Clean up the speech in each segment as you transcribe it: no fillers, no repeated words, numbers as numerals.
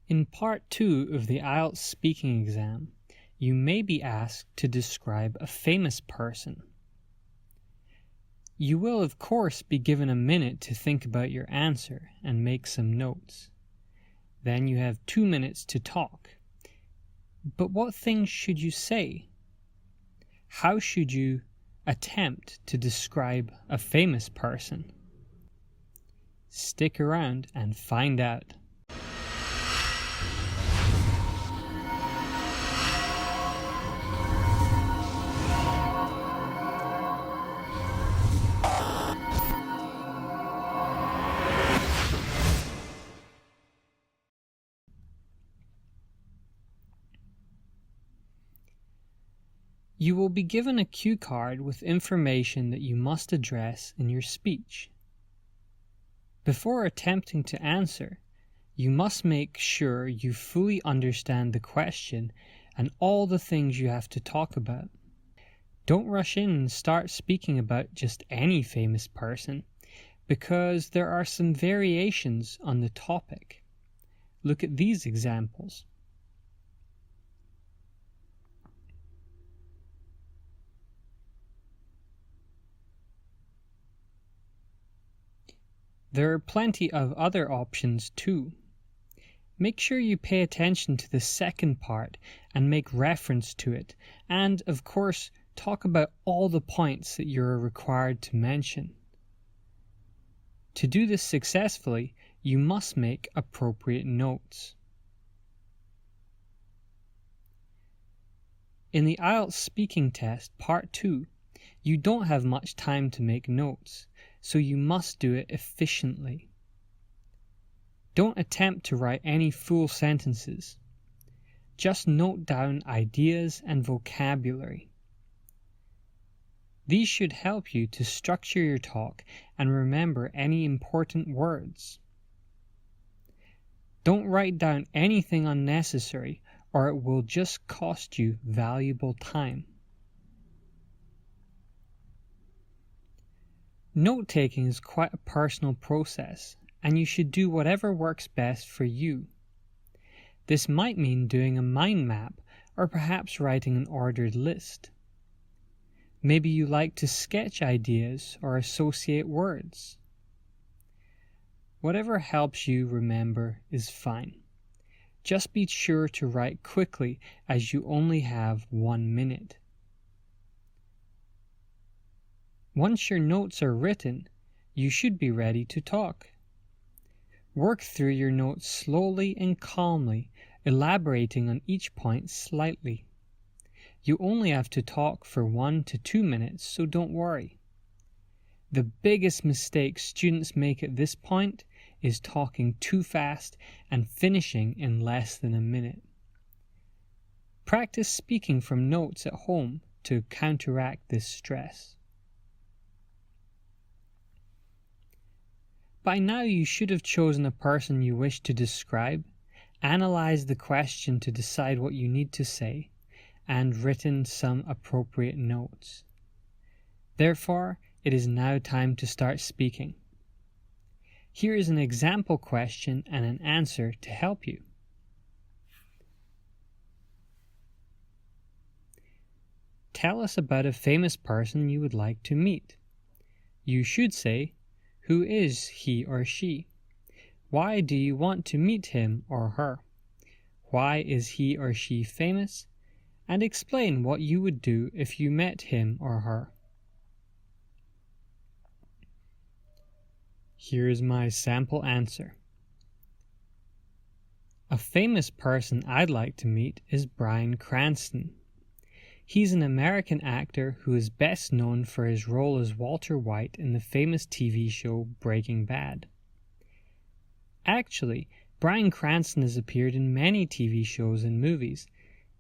In Part 2 of the IELTS speaking exam, you may be asked to describe a famous person. You will, of course, be given a minute to think about your answer and make some notes. Then you have 2 minutes to talk. But what things should you say? How should you attempt to describe a famous person? Stick around and find out. You will be given a cue card with information that you must address in your speech. Before attempting to answer, you must make sure you fully understand the question and all the things you have to talk about. Don't rush in and start speaking about just any famous person, because there are some variations on the topic. Look at these examples. There are plenty of other options too. Make sure you pay attention to the second part and make reference to it, and of course talk about all the points that you are required to mention. To do this successfully, you must make appropriate notes. In the IELTS speaking test, Part 2, you don't have much time to make notes, so you must do it efficiently. Don't attempt to write any full sentences. Just note down ideas and vocabulary. These should help you to structure your talk and remember any important words. Don't write down anything unnecessary, or it will just cost you valuable time. Note-taking is quite a personal process, and you should do whatever works best for you. This might mean doing a mind map, or perhaps writing an ordered list. Maybe you like to sketch ideas or associate words. Whatever helps you remember is fine. Just be sure to write quickly, as you only have 1 minute. Once your notes are written, you should be ready to talk. Work through your notes slowly and calmly, elaborating on each point slightly. You only have to talk for 1 to 2 minutes, so don't worry. The biggest mistake students make at this point is talking too fast and finishing in less than a minute. Practice speaking from notes at home to counteract this stress. By now you should have chosen a person you wish to describe, analyzed the question to decide what you need to say, and written some appropriate notes. Therefore, it is now time to start speaking. Here is an example question and an answer to help you. Tell us about a famous person you would like to meet. You should say, who is he or she? Why do you want to meet him or her? Why is he or she famous? And explain what you would do if you met him or her. Here is my sample answer. A famous person I'd like to meet is Bryan Cranston. He's an American actor who is best known for his role as Walter White in the famous TV show Breaking Bad. Actually, Bryan Cranston has appeared in many TV shows and movies,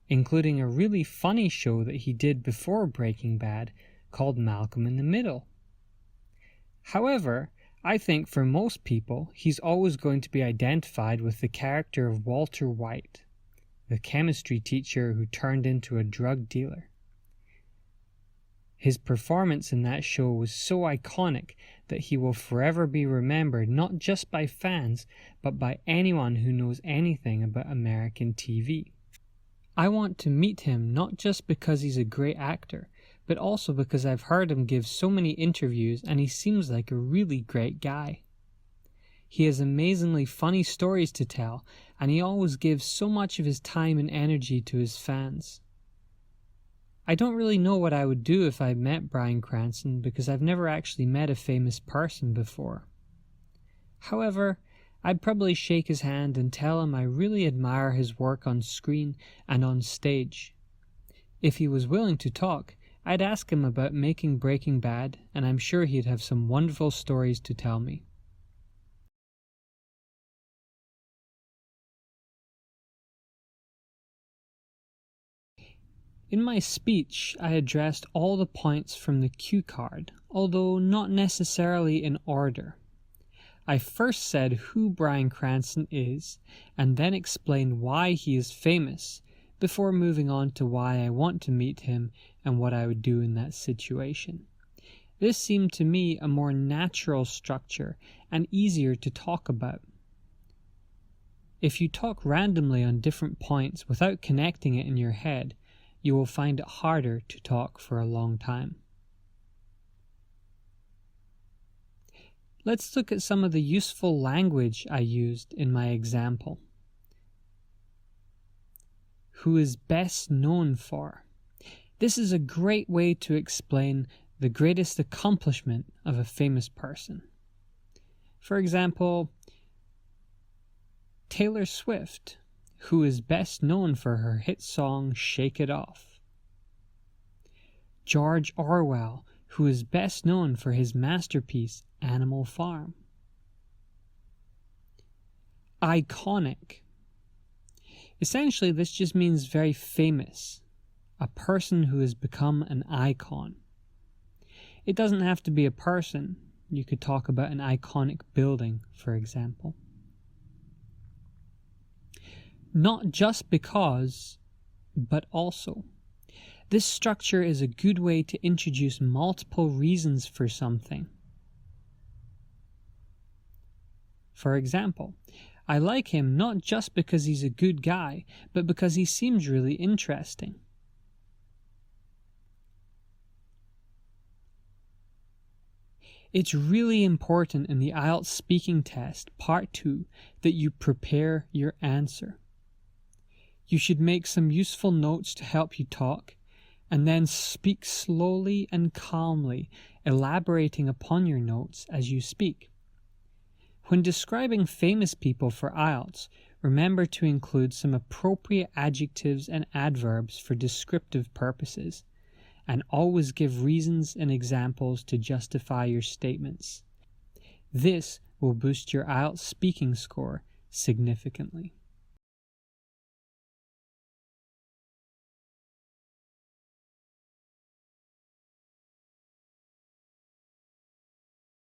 including a really funny show that he did before Breaking Bad called Malcolm in the Middle. However, I think for most people, he's always going to be identified with the character of Walter White, the chemistry teacher who turned into a drug dealer. His performance in that show was so iconic that he will forever be remembered not just by fans, but by anyone who knows anything about American TV. I want to meet him not just because he's a great actor, but also because I've heard him give so many interviews and he seems like a really great guy. He has amazingly funny stories to tell, and he always gives so much of his time and energy to his fans. I don't really know what I would do if I met Bryan Cranston because I've never actually met a famous person before. However, I'd probably shake his hand and tell him I really admire his work on screen and on stage. If he was willing to talk, I'd ask him about making Breaking Bad, and I'm sure he'd have some wonderful stories to tell me. In my speech, I addressed all the points from the cue card, although not necessarily in order. I first said who Bryan Cranston is, and then explained why he is famous, before moving on to why I want to meet him and what I would do in that situation. This seemed to me a more natural structure and easier to talk about. If you talk randomly on different points without connecting it in your head, you will find it harder to talk for a long time. Let's look at some of the useful language I used in my example. Who is best known for? This is a great way to explain the greatest accomplishment of a famous person. For example, Taylor Swift, who is best known for her hit song Shake It Off. George Orwell, who is best known for his masterpiece Animal Farm. Iconic. Essentially, this just means very famous, a person who has become an icon. It doesn't have to be a person. You could talk about an iconic building, for example. Not just because, but also. This structure is a good way to introduce multiple reasons for something. For example, I like him not just because he's a good guy, but because he seems really interesting. It's really important in the IELTS speaking test, part 2, that you prepare your answer. You should make some useful notes to help you talk, and then speak slowly and calmly, elaborating upon your notes as you speak. When describing famous people for IELTS, remember to include some appropriate adjectives and adverbs for descriptive purposes, and always give reasons and examples to justify your statements. This will boost your IELTS speaking score significantly.